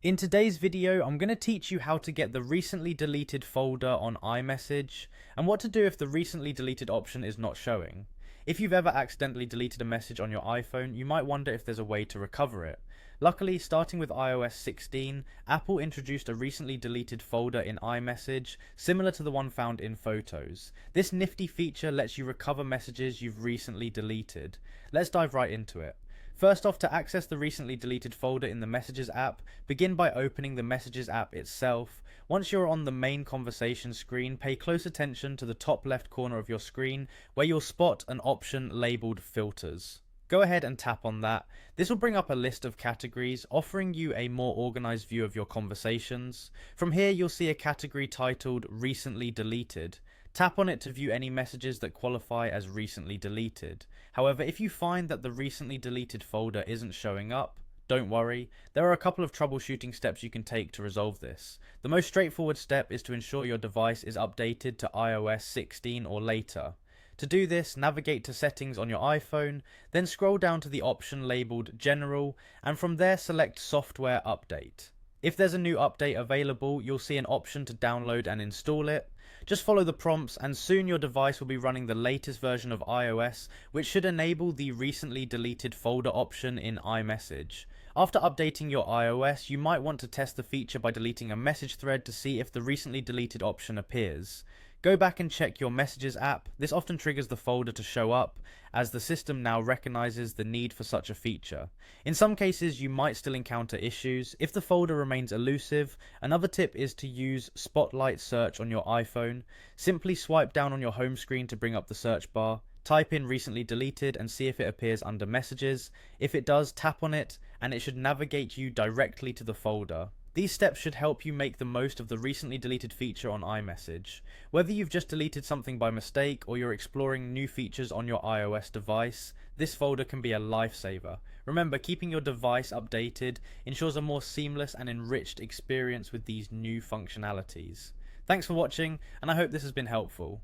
In today's video, I'm going to teach you how to get the recently deleted folder on iMessage, and what to do if the recently deleted option is not showing. If you've ever accidentally deleted a message on your iPhone, you might wonder if there's a way to recover it. Luckily, starting with iOS 16, Apple introduced a recently deleted folder in iMessage, similar to the one found in Photos. This nifty feature lets you recover messages you've recently deleted. Let's dive right into it. First off, to access the recently deleted folder in the Messages app, begin by opening the Messages app itself. Once you're on the main conversation screen, pay close attention to the top left corner of your screen where you'll spot an option labeled Filters. Go ahead and tap on that. This will bring up a list of categories, offering you a more organized view of your conversations. From here, you'll see a category titled Recently Deleted. Tap on it to view any messages that qualify as recently deleted. However, if you find that the recently deleted folder isn't showing up, don't worry, there are a couple of troubleshooting steps you can take to resolve this. The most straightforward step is to ensure your device is updated to iOS 16 or later. To do this, navigate to Settings on your iPhone, then scroll down to the option labeled General, and from there select Software Update. If there's a new update available, you'll see an option to download and install it. Just follow the prompts and soon your device will be running the latest version of iOS, which should enable the recently deleted folder option in iMessage. After updating your iOS, you might want to test the feature by deleting a message thread to see if the recently deleted option appears. Go back and check your Messages app. This often triggers the folder to show up, as the system now recognizes the need for such a feature. In some cases, you might still encounter issues. If the folder remains elusive, another tip is to use Spotlight Search on your iPhone. Simply swipe down on your home screen to bring up the search bar. Type in recently deleted and see if it appears under Messages. If it does, tap on it and it should navigate you directly to the folder. These steps should help you make the most of the recently deleted feature on iMessage. Whether you've just deleted something by mistake or you're exploring new features on your iOS device, this folder can be a lifesaver. Remember, keeping your device updated ensures a more seamless and enriched experience with these new functionalities. Thanks for watching, and I hope this has been helpful.